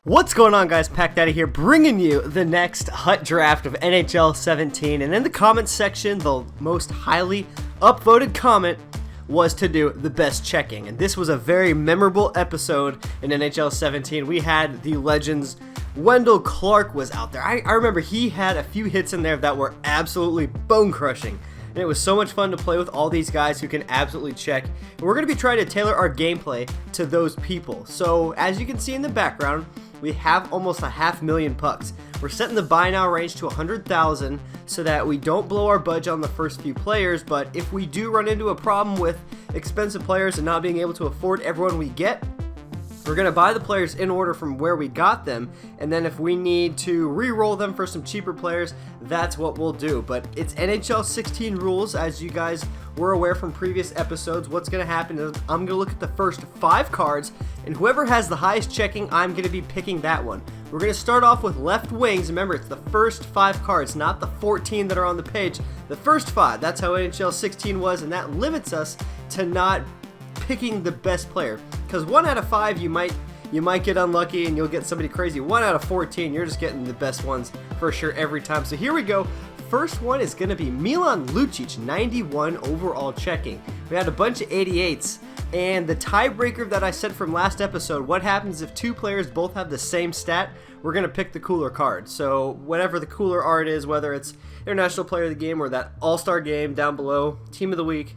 What's going on, guys? PackDaddy here, bringing you the next HUT draft of NHL 17. And in the comments section, the most highly upvoted comment was to do the best checking. And this was a very memorable episode in NHL 17. We had the legends. Wendell Clark was out there. I remember he had a few hits in there that were absolutely bone-crushing. And it was so much fun to play with all these guys who can absolutely check. And we're going to be trying to tailor our gameplay to those people. So, as you can see in the background, we have almost 500,000 pucks. We're setting the buy now range to 100,000 so that we don't blow our budget on the first few players, but if we do run into a problem with expensive players and not being able to afford everyone we get, we're going to buy the players in order from where we got them, and then if we need to re-roll them for some cheaper players, that's what we'll do. But it's NHL 16 rules, as you guys were aware from previous episodes. What's going to happen is I'm going to look at the first 5 cards, and whoever has the highest checking, I'm going to be picking that one. We're going to start off with left wings. Remember, it's the first 5 cards, not the 14 that are on the page. The first 5, that's how NHL 16 was, and that limits us to not picking the best player, because 1 out of 5 you might get unlucky and you'll get somebody crazy. 1 out of 14 you're just getting the best ones for sure every time. So here we go. First one is going to be Milan Lucic, 91 overall checking. We had a bunch of 88s, and the tiebreaker that I said from last episode, what happens if 2 players both have the same stat? We're going to pick the cooler card. So whatever the cooler art is, whether it's International Player of the Game or that All-Star Game down below, Team of the Week,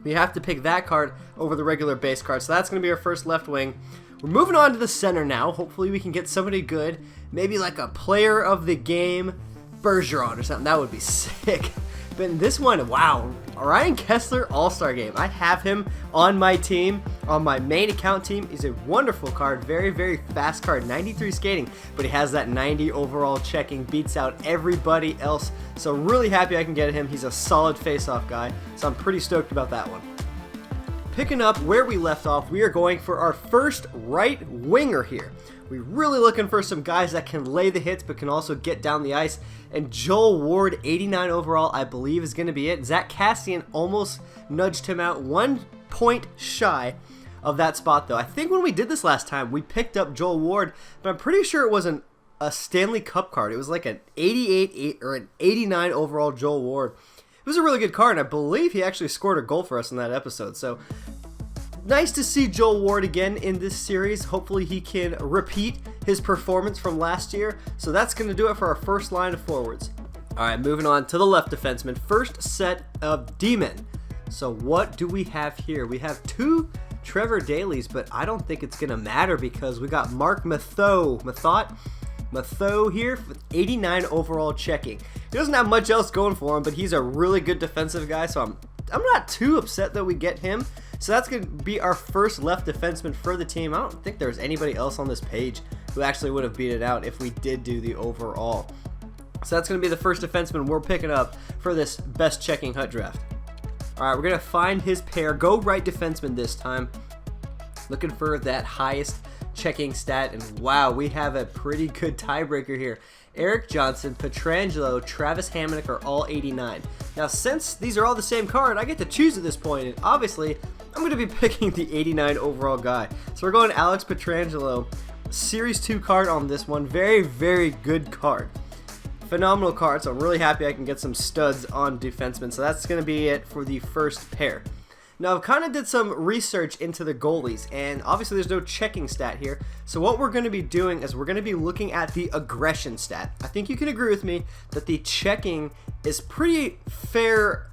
we have to pick that card over the regular base card. So that's going to be our first left wing. We're moving on to the center now. Hopefully we can get somebody good. Maybe like a player of the game, Bergeron or something. That would be sick. But in this one, wow, Ryan Kessler All-Star Game. I have him on my team, on my main account team. He's a wonderful card, very, very fast card, 93 skating, but he has that 90 overall checking, beats out everybody else. So really happy I can get him. He's a solid face-off guy, so I'm pretty stoked about that one. Picking up where we left off, we are going for our first right winger here. We're really looking for some guys that can lay the hits but can also get down the ice. And Joel Ward, 89 overall, I believe is going to be it. Zach Cassian almost nudged him out, 1 point shy of that spot though. I think when we did this last time, we picked up Joel Ward, but I'm pretty sure it wasn't a Stanley Cup card. It was like an 88 or an 89 overall Joel Ward. It was a really good card, and I believe he actually scored a goal for us in that episode. So nice to see Joel Ward again in this series. Hopefully he can repeat his performance from last year. So that's going to do it for our first line of forwards. All right, moving on to the left defenseman. First set of D-men. So what do we have here? We have 2 Trevor Dailies, but I don't think it's going to matter because we got Mark Matheau here with 89 overall checking. He doesn't have much else going for him, but he's a really good defensive guy, so I'm not too upset that we get him. So that's going to be our first left defenseman for the team. I don't think there's anybody else on this page who actually would have beat it out if we did do the overall. So that's going to be the first defenseman we're picking up for this best checking HUT draft. All right, we're going to find his pair. Go right defenseman this time. Looking for that highest checking stat, and wow, we have a pretty good tiebreaker here. Eric Johnson, Pietrangelo, Travis Hamonic are all 89. Now, since these are all the same card, I get to choose at this point, and obviously, I'm going to be picking the 89 overall guy. So we're going Alex Pietrangelo, Series 2 card on this one. Very, very good card. Phenomenal card, so I'm really happy I can get some studs on defensemen. So that's going to be it for the first pair. Now, I've kind of did some research into the goalies, and obviously there's no checking stat here. So what we're going to be doing is we're going to be looking at the aggression stat. I think you can agree with me that the checking is pretty fair,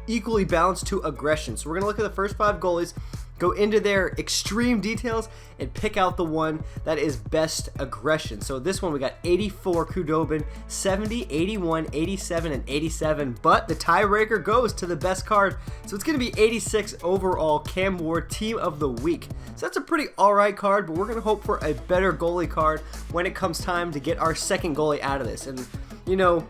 equally balanced to aggression. So we're going to look at the first 5 goalies, go into their extreme details, and pick out the one that is best aggression. So this one we got 84 Khudobin, 70, 81, 87, and 87. But the tiebreaker goes to the best card. So it's going to be 86 overall Cam Ward Team of the Week. So that's a pretty alright card, but we're going to hope for a better goalie card when it comes time to get our second goalie out of this. And, you know,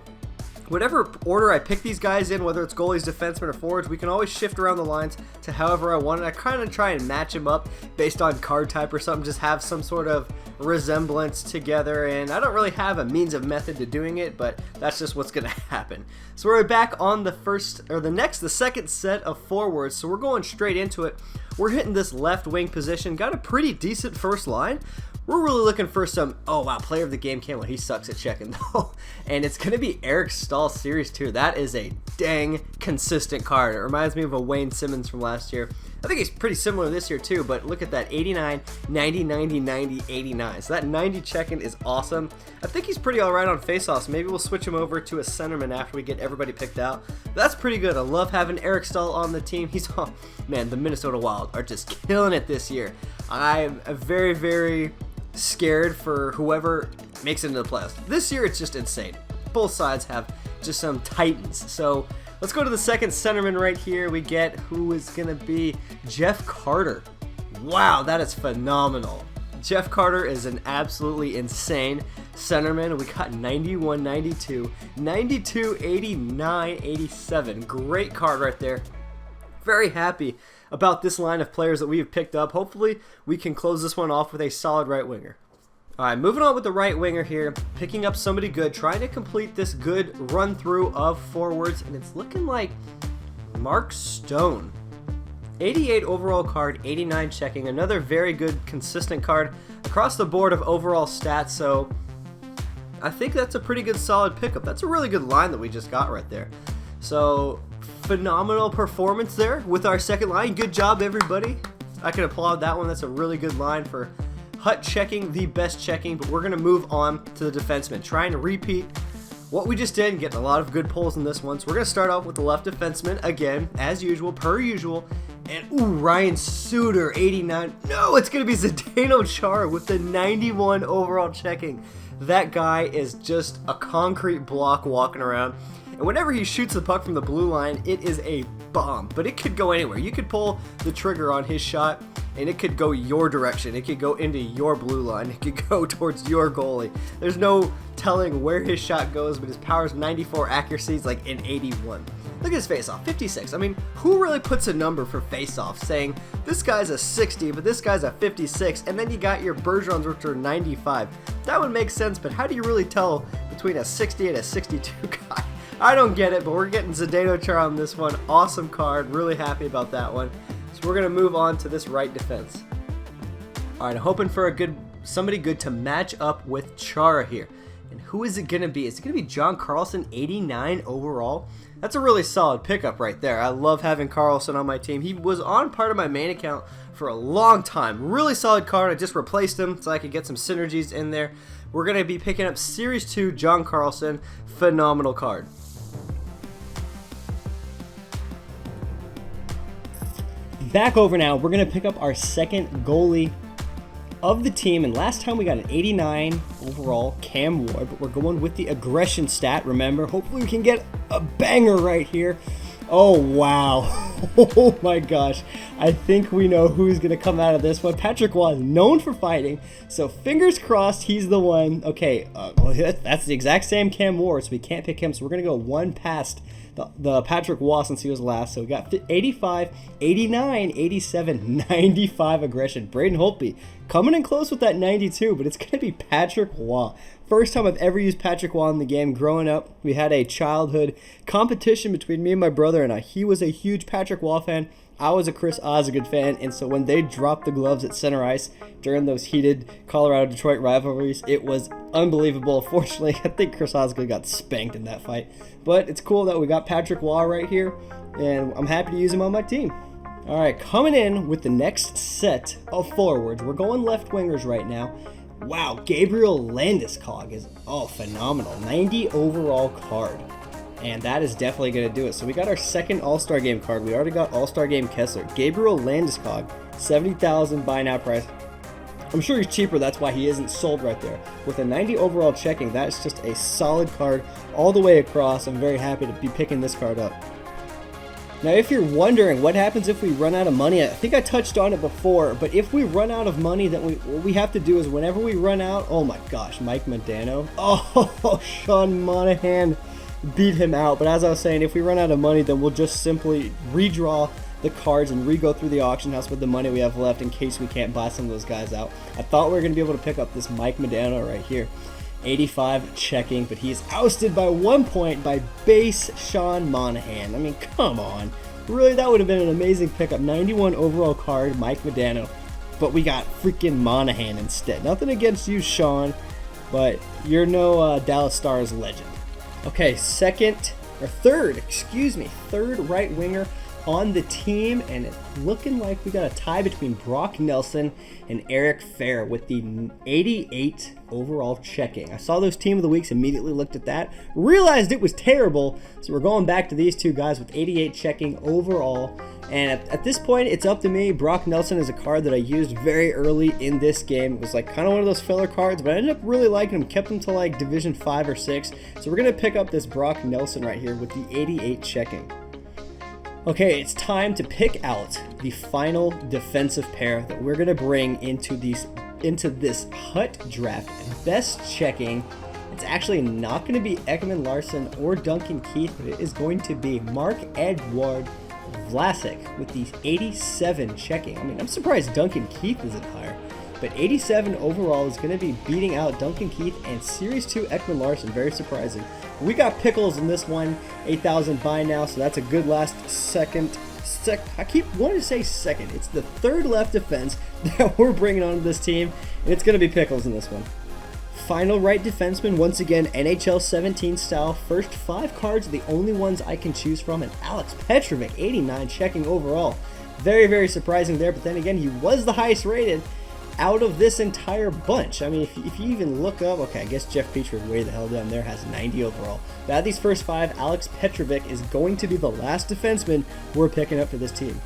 whatever order I pick these guys in, whether it's goalies, defensemen, or forwards, we can always shift around the lines to however I want. And I kind of try and match them up based on card type or something, just have some sort of resemblance together. And I don't really have a means of method to doing it, but that's just what's going to happen. So we're back on the second set of forwards. So we're going straight into it. We're hitting this left wing position. Got a pretty decent first line. We're really looking for some, oh wow, player of the game camo. He sucks at checking though. And it's going to be Eric Stahl Series 2. That is a dang consistent card. It reminds me of a Wayne Simmons from last year. I think he's pretty similar this year too, but look at that, 89, 90, 90, 90, 89. So that 90 check-in is awesome. I think he's pretty alright on faceoffs. Maybe we'll switch him over to a centerman after we get everybody picked out. That's pretty good. I love having Eric Stahl on the team. He's, oh man, the Minnesota Wild are just killing it this year. I'm very, very scared for whoever makes it into the playoffs. This year it's just insane. Both sides have just some titans. So let's go to the second centerman right here. We get who is going to be Jeff Carter. Wow, that is phenomenal. Jeff Carter is an absolutely insane centerman. We got 91, 92, 92, 89, 87. Great card right there. Very happy about this line of players that we have picked up. Hopefully we can close this one off with a solid right winger. Alright, moving on with the right winger here, picking up somebody good, trying to complete this good run through of forwards, and it's looking like Mark Stone. 88 overall card, 89 checking, another very good consistent card across the board of overall stats, so I think that's a pretty good solid pickup. That's a really good line that we just got right there. So phenomenal performance there with our second line. Good job, everybody. I can applaud that one. That's a really good line for Hut checking, the best checking, but we're going to move on to the defenseman, trying to repeat what we just did and getting a lot of good pulls in this one. So we're going to start off with the left defenseman, again, as usual, per usual, and ooh, Ryan Suter, 89. No, it's going to be Zdeno Chara with the 91 overall checking. That guy is just a concrete block walking around. And whenever he shoots the puck from the blue line, it is a bomb. But it could go anywhere. You could pull the trigger on his shot, and it could go your direction. It could go into your blue line. It could go towards your goalie. There's no telling where his shot goes, but his power's 94, accuracy is like an 81. Look at his face-off, 56. I mean, who really puts a number for face-off saying this guy's a 60, but this guy's a 56, and then you got your Bergerons, which are 95. That would make sense, but how do you really tell between a 60 and a 62 guy? I don't get it, but we're getting Zdeno Chara on this one. Awesome card. Really happy about that one. So we're going to move on to this right defense. All right, I'm hoping for somebody good to match up with Chara here. And who is it going to be? Is it going to be John Carlson, 89 overall? That's a really solid pickup right there. I love having Carlson on my team. He was on part of my main account for a long time. Really solid card. I just replaced him so I could get some synergies in there. We're going to be picking up Series 2 John Carlson. Phenomenal card. Back over now, we're going to pick up our second goalie of the team, and last time we got an 89 overall Cam Ward, but we're going with the aggression stat, remember. Hopefully we can get a banger right here. Oh wow. Oh my gosh, I think we know who's going to come out of this one. Patrick Waugh is known for fighting, so fingers crossed he's the one. Okay, well, that's the exact same Cam Ward, so we can't pick him, so we're going to go one past the Patrick Waugh since he was last. So we got 85, 89, 87, 95 aggression. Braden Holtby coming in close with that 92, but it's going to be Patrick Waugh. First time I've ever used Patrick Waugh in the game. Growing up, we had a childhood competition between me and my brother and I. He was a huge Patrick Waugh fan. I was a Chris Osgood fan, and so when they dropped the gloves at center ice during those heated Colorado-Detroit rivalries, it was unbelievable. Fortunately, I think Chris Osgood got spanked in that fight. But it's cool that we got Patrick Waugh right here, and I'm happy to use him on my team. All right, coming in with the next set of forwards. We're going left wingers right now. Wow, Gabriel Landeskog is, phenomenal. 90 overall card. And that is definitely going to do it. So we got our second All-Star Game card. We already got All-Star Game Kessler. Gabriel Landeskog, 70,000 buy now price. I'm sure he's cheaper. That's why he isn't sold right there. With a 90 overall checking, that is just a solid card all the way across. I'm very happy to be picking this card up. Now, if you're wondering what happens if we run out of money, I think I touched on it before, but if we run out of money, then what we have to do is whenever we run out, oh my gosh, Mike Modano. Oh, Sean Monahan beat him out. But as I was saying, if we run out of money, then we'll just simply redraw the cards and re-go through the auction house with the money we have left in case we can't buy some of those guys out. I thought we were going to be able to pick up this Mike Modano right here. 85 checking, but he's ousted by 1 point by base Sean Monahan. I mean, come on. Really, that would have been an amazing pickup. 91 overall card, Mike Modano. but we got freaking Monahan instead. Nothing against you, Sean, but you're no Dallas Stars legend. Okay, third right winger on the team, and it's looking like we got a tie between Brock Nelson and Eric Fair with the 88 overall checking. I saw those team of the weeks, immediately looked at that, realized it was terrible, so we're going back to these two guys with 88 checking overall. And at this point, it's up to me. Brock Nelson is a card that I used very early in this game. It was like kind of one of those filler cards, but I ended up really liking him. Kept him to like Division 5 or 6. So we're going to pick up this Brock Nelson right here with the 88 checking. Okay, it's time to pick out the final defensive pair that we're going to bring into this Hut draft. Best checking. It's actually not going to be Ekman Larson or Duncan Keith, but it is going to be Mark-Edouard Vlasic with these 87 checking. I mean, I'm surprised Duncan Keith isn't higher, but 87 overall is going to be beating out Duncan Keith and Series 2 Ekman Larson. Very surprising. We got Pickles in this one, 8,000 buy now, so that's a good last second. I keep wanting to say second. It's the third left defense that we're bringing onto this team, and it's going to be Pickles in this one. Final right defenseman, once again, NHL 17 style. First 5 cards are the only ones I can choose from, and Alex Petrovic, 89 checking overall. Very, very surprising there, but then again, he was the highest rated out of this entire bunch. I mean, if you even look up, okay, I guess Jeff Petrie way the hell down there has 90 overall. But out of these first 5, Alex Petrovic is going to be the last defenseman we're picking up for this team.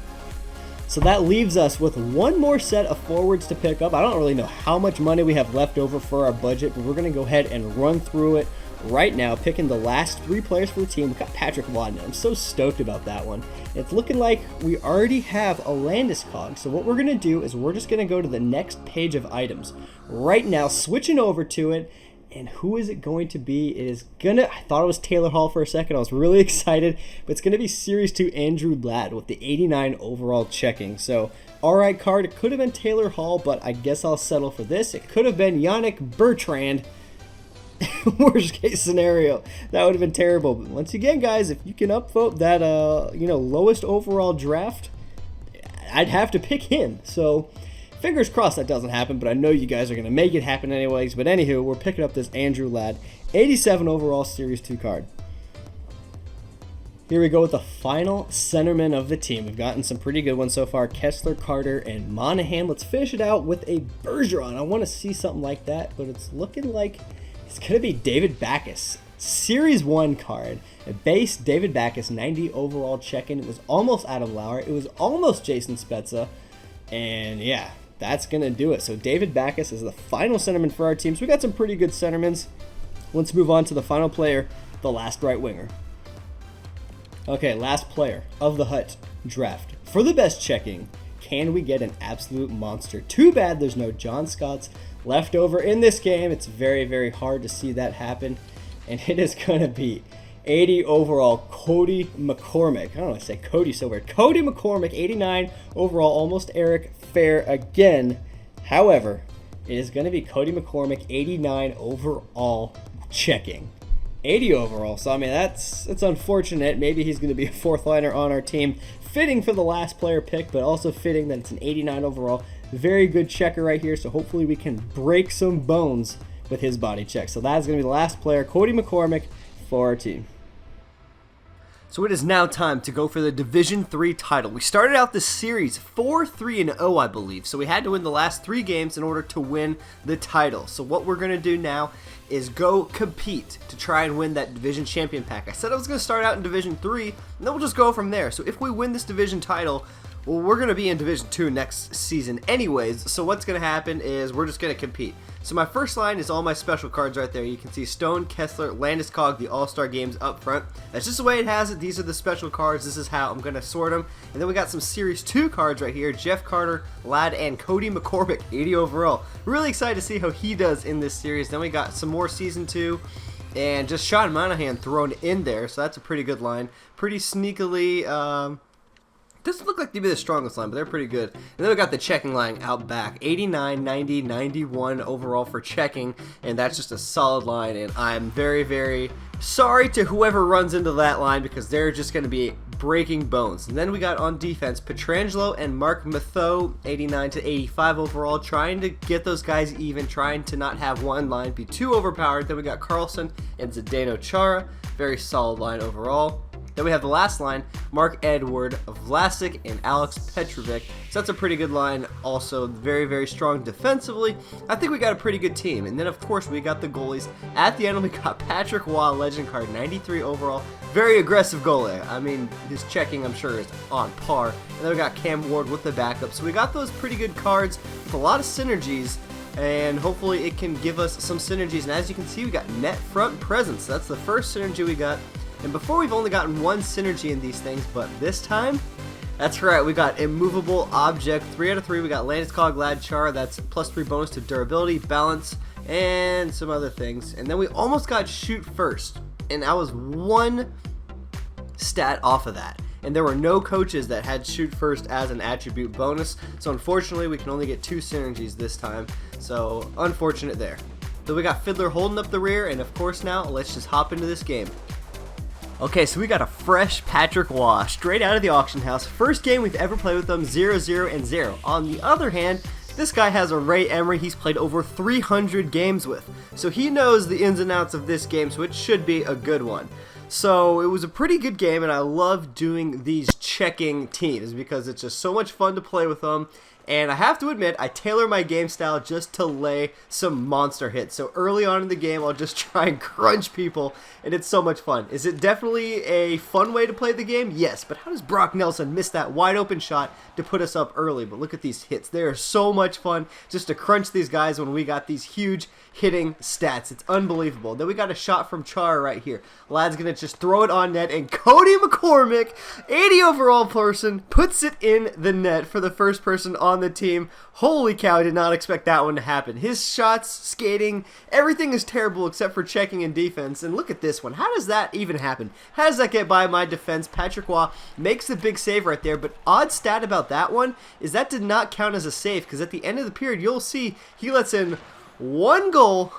So that leaves us with one more set of forwards to pick up. I don't really know how much money we have left over for our budget, but we're going to go ahead and run through it right now, picking the last 3 players for the team. We got Patrick Wadden. I'm so stoked about that one. It's looking like we already have a Landeskog. So what we're going to do is we're just going to go to the next page of items right now, switching over to it. And who is it going to be? It is I thought it was Taylor Hall for a second. I was really excited, but it's going to be Series 2 Andrew Ladd with the 89 overall checking. So, alright card. It could have been Taylor Hall, but I guess I'll settle for this. It could have been Yannick Bertrand. Worst case scenario. That would have been terrible. But once again, guys, if you can upvote that lowest overall draft, I'd have to pick him. So, fingers crossed that doesn't happen, but I know you guys are going to make it happen anyways. But anywho, we're picking up this Andrew Ladd, 87 overall Series 2 card. Here we go with the final centerman of the team. We've gotten some pretty good ones so far. Kessler, Carter, and Monahan. Let's finish it out with a Bergeron. I want to see something like that, but it's looking like it's going to be David Backes. Series 1 card. A base David Backes, 90 overall check-in. It was almost Adam Lauer. It was almost Jason Spezza. And yeah, that's going to do it. So David Backes is the final centerman for our team. So we got some pretty good centermans. Let's move on to the final player, the last right winger. Okay, last player of the Hut draft. For the best checking, can we get an absolute monster? Too bad there's no John Scotts left over in this game. It's very, very hard to see that happen. And it is going to be 80 overall, Cody McCormick. I don't want to say Cody so weird. Cody McCormick, 89 overall, almost Eric Fair again. However, it is going to be Cody McCormick, 89 overall checking. 80 overall, so I mean, it's unfortunate. Maybe he's going to be a 4th liner on our team. Fitting for the last player pick, but also fitting that it's an 89 overall. Very good checker right here, so hopefully we can break some bones with his body check. So that's going to be the last player, Cody McCormick, for our team. So it is now time to go for the Division 3 title. We started out this series 4-3-0, I believe. So we had to win the last 3 games in order to win the title. So what we're going to do now is go compete to try and win that Division Champion Pack. I said I was going to start out in Division 3, and then we'll just go from there. So if we win this Division title, well, we're going to be in Division 2 next season anyways. So what's going to happen is we're just going to compete. So my first line is all my special cards right there. You can see Stone, Kessler, Landeskog, the All-Star games up front. That's just the way it has it. These are the special cards. This is how I'm going to sort them. And then we got some Series 2 cards right here. Jeff Carter, Ladd, and Cody McCormick, 80 overall. Really excited to see how he does in this series. Then we got some more Season 2. And just Sean Monahan thrown in there. So that's a pretty good line. Pretty sneakily doesn't look like they'd be the strongest line, but they're pretty good. And then we got the checking line out back. 89, 90, 91 overall for checking, and that's just a solid line, and I'm very, very sorry to whoever runs into that line because they're just going to be breaking bones. And then we got on defense, Pietrangelo and Mark Mathieu, 89 to 85 overall, trying to get those guys even, trying to not have one line be too overpowered. Then we got Carlson and Zdeno Chara, very solid line overall. Then we have the last line, Mark Edward, Vlasic, and Alex Petrovic. So that's a pretty good line. Also very, very strong defensively. I think we got a pretty good team. And then, of course, we got the goalies. At the end, we got Patrick Waugh, legend card, 93 overall. Very aggressive goalie. I mean, his checking, I'm sure, is on par. And then we got Cam Ward with the backup. So we got those pretty good cards with a lot of synergies. And hopefully it can give us some synergies. And as you can see, we got net front presence. That's the first synergy we got. And before, we've only gotten one synergy in these things, but this time, that's right, we got immovable object. 3 out of 3, we got Landeskog, Lad, Char, that's +3 bonus to durability, balance, and some other things. And then we almost got shoot first, and I was one stat off of that. And there were no coaches that had shoot first as an attribute bonus, so unfortunately we can only get 2 synergies this time, so unfortunate there. So we got Fiddler holding up the rear, and of course now, let's just hop into this game. Okay, so we got a fresh Patrick Waugh straight out of the auction house. First game we've ever played with them, 0-0 and 0. On the other hand, this guy has a Ray Emery he's played over 300 games with. So he knows the ins and outs of this game, so it should be a good one. So it was a pretty good game, and I love doing these checking teams because it's just so much fun to play with them. And I have to admit, I tailor my game style just to lay some monster hits. So early on in the game, I'll just try and crunch people, and it's so much fun. Is it definitely a fun way to play the game? Yes, but how does Brock Nelson miss that wide open shot to put us up early? But look at these hits. They are so much fun just to crunch these guys when we got these huge hitting stats. It's unbelievable. Then we got a shot from Chara right here. Lad's going to just throw it on net, and Cody McCormick, 80 overall person, puts it in the net for the first person on the team. Holy cow, I did not expect that one to happen. His shots, skating, everything is terrible except for checking and defense. And look at this one. How does that even happen? How does that get by my defense? Patrick Waugh makes the big save right there, but odd stat about that one is that did not count as a save because at the end of the period, you'll see he lets in 1 goal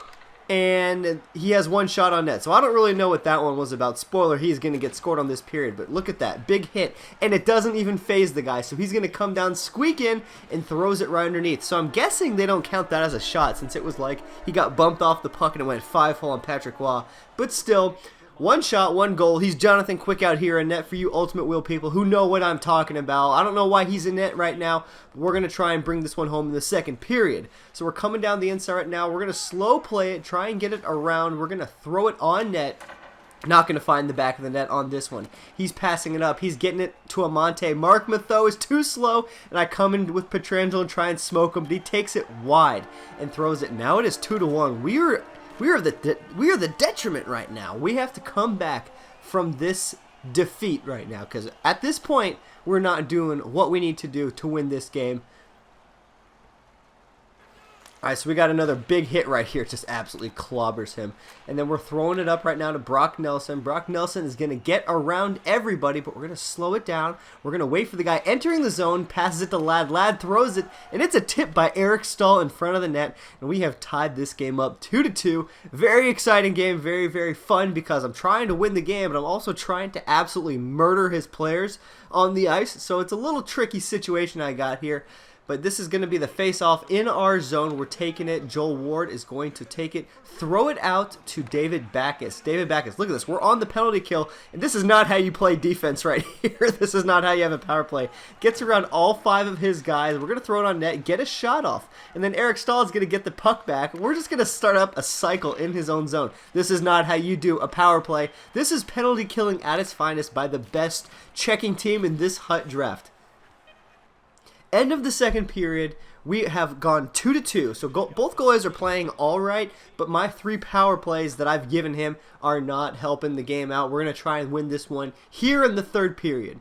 and he has 1 shot on net. So I don't really know what that one was about. Spoiler, he's going to get scored on this period. But look at that. Big hit. And it doesn't even phase the guy. So he's going to come down, squeak in, and throws it right underneath. So I'm guessing they don't count that as a shot since it was like he got bumped off the puck and it went 5-hole on Patrick Waugh. But still, 1 shot, 1 goal. He's Jonathan Quick out here in net for you Ultimate Wheel people who know what I'm talking about. I don't know why he's in net right now, but we're going to try and bring this one home in the second period. So we're coming down the inside right now. We're going to slow play it, try and get it around. We're going to throw it on net. Not going to find the back of the net on this one. He's passing it up. He's getting it to Amante. Mark Mathieu is too slow, and I come in with Pietrangelo and try and smoke him, but he takes it wide and throws it. Now it is 2-1. We are the detriment right now. We have to come back from this defeat right now because at this point we're not doing what we need to do to win this game. Alright, so we got another big hit right here. It just absolutely clobbers him. And then we're throwing it up right now to Brock Nelson. Brock Nelson is going to get around everybody, but we're going to slow it down. We're going to wait for the guy entering the zone, passes it to Lad. Lad throws it, and it's a tip by Eric Stahl in front of the net. And we have tied this game up 2-2. Very exciting game, very, very fun because I'm trying to win the game, but I'm also trying to absolutely murder his players on the ice. So it's a little tricky situation I got here. But this is going to be the face-off in our zone. We're taking it. Joel Ward is going to take it, throw it out to David Backus. David Backus, look at this. We're on the penalty kill, and this is not how you play defense right here. This is not how you have a power play. Gets around all 5 of his guys. We're going to throw it on net, get a shot off, and then Eric Stahl is going to get the puck back. We're just going to start up a cycle in his own zone. This is not how you do a power play. This is penalty killing at its finest by the best checking team in this Hut draft. End of the second period, we have gone 2-2. So both goalies are playing all right, but my 3 power plays that I've given him are not helping the game out. We're going to try and win this one here in the third period.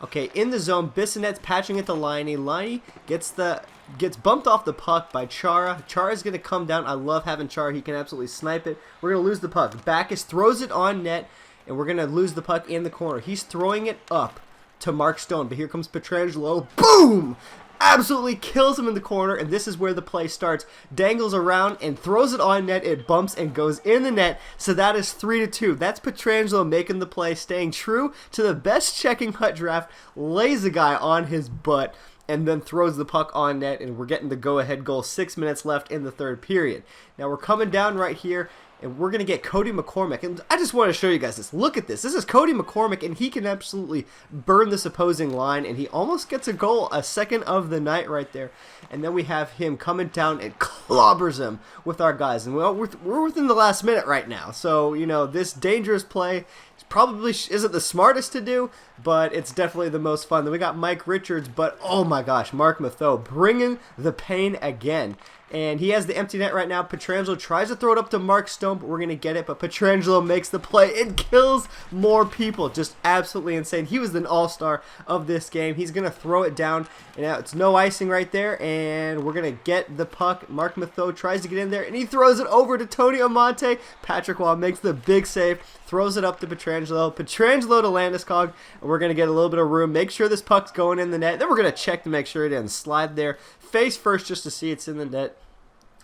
Okay, in the zone, Bissonnette's patching it to Liney. Liney gets bumped off the puck by Chara. Chara's going to come down. I love having Chara. He can absolutely snipe it. We're going to lose the puck. Backus throws it on net. and we're going to lose the puck in the corner. He's throwing it up to Mark Stone, but here comes Pietrangelo. Boom! Absolutely kills him in the corner, and this is where the play starts. Dangles around and throws it on net. It bumps and goes in the net, so that is 3-2. That's Pietrangelo making the play, staying true to the best checking Hut draft, lays the guy on his butt, and then throws the puck on net, and we're getting the go-ahead goal. 6 minutes left in the third period. Now we're coming down right here, and we're going to get Cody McCormick. And I just want to show you guys this. Look at this. This is Cody McCormick, and he can absolutely burn this opposing line, and he almost gets a goal, a second of the night right there. And then we have him coming down and clobbers him with our guys. And well, we're within the last minute right now. So, you know, this dangerous play probably isn't the smartest to do, but it's definitely the most fun. Then we got Mike Richards, but oh my gosh, Mark Matheau bringing the pain again. And he has the empty net right now. Pietrangelo tries to throw it up to Mark Stone, but we're going to get it. But Pietrangelo makes the play and kills more people. Just absolutely insane. He was the all-star of this game. He's going to throw it down. And now it's no icing right there. And we're going to get the puck. Mark Matheau tries to get in there, and he throws it over to Tony Amonte. Patrick Waugh makes the big save. Throws it up to Pietrangelo. Pietrangelo to Landeskog. And we're going to get a little bit of room. Make sure this puck's going in the net. Then we're going to check to make sure it didn't slide there. Face first just to see it's in the net.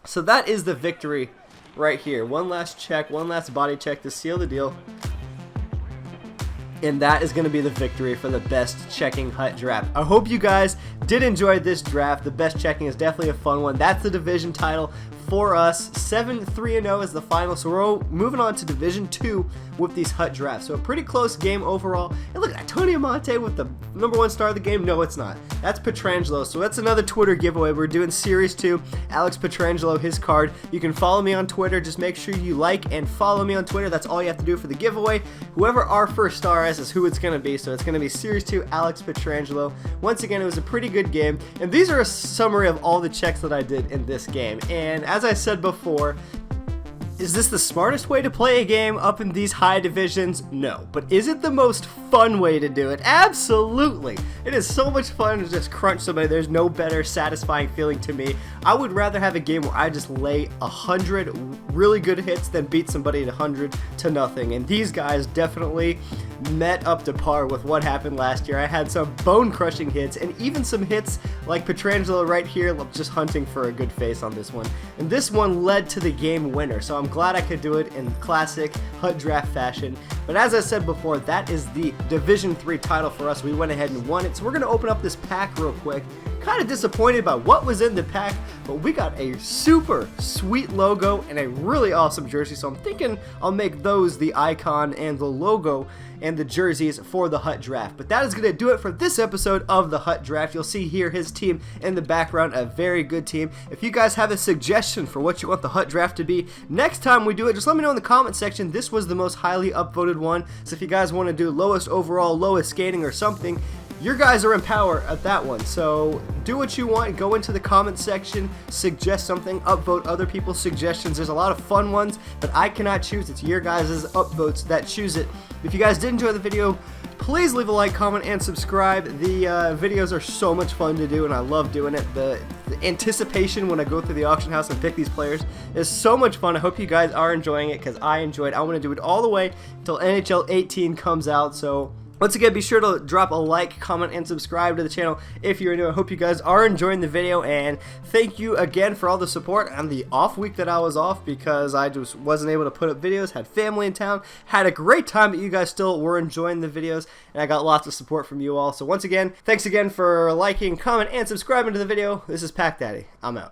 So that is the victory right here. One last check, one last body check to seal the deal. And that is going to be the victory for the best checking Hut draft. I hope you guys did enjoy this draft. The best checking is definitely a fun one. That's the division title for us. 7-3-0 is the final. So we're moving on to Division 2 with these Hut drafts. So a pretty close game overall. And look at that, Tony Amonte with the #1 star of the game. No, it's not. That's Pietrangelo. So that's another Twitter giveaway. We're doing Series 2. Alex Pietrangelo, his card. You can follow me on Twitter. Just make sure you like and follow me on Twitter. That's all you have to do for the giveaway. Whoever our first star is who it's going to be. So it's going to be Series 2, Alex Pietrangelo. Once again, it was a pretty good game. And these are a summary of all the checks that I did in this game. And as I said before, is this the smartest way to play a game up in these high divisions? No. But is it the most fun way to do it? Absolutely. It is so much fun to just crunch somebody. There's no better satisfying feeling to me. I would rather have a game where I just lay 100 really good hits than beat somebody at 100 to nothing. And these guys definitely met up to par with what happened last year. I had some bone-crushing hits, and even some hits like Pietrangelo right here, just hunting for a good face on this one. And this one led to the game winner, so I'm glad I could do it in classic Hut draft fashion. But as I said before, that is the Division 3 title for us. We went ahead and won it, so we're going to open up this pack real quick. Kind of disappointed by what was in the pack, but we got a super sweet logo and a really awesome jersey, so I'm thinking I'll make those the icon and the logo and the jerseys for the Hut draft. But that is going to do it for this episode of the Hut draft. You'll see here his team in the background, a very good team. If you guys have a suggestion for what you want the Hut draft to be next time we do it, just let me know in the comment section. This was the most highly upvoted one, so if you guys want to do lowest overall, lowest skating or something, your guys are in power at that one. So do what you want, go into the comment section, suggest something, upvote other people's suggestions. There's a lot of fun ones that I cannot choose. It's your guys' upvotes that choose it. If you guys did enjoy the video, please leave a like, comment, and subscribe. The videos are so much fun to do, and I love doing it. The anticipation when I go through the auction house and pick these players is so much fun. I hope you guys are enjoying it, because I enjoyed it. I want to do it all the way until NHL 18 comes out. So once again, be sure to drop a like, comment, and subscribe to the channel if you're new. I hope you guys are enjoying the video, and thank you again for all the support on the off week that I was off, because I just wasn't able to put up videos, had family in town, had a great time, but you guys still were enjoying the videos, and I got lots of support from you all. So once again, thanks again for liking, comment, and subscribing to the video. This is PackDaddy. I'm out.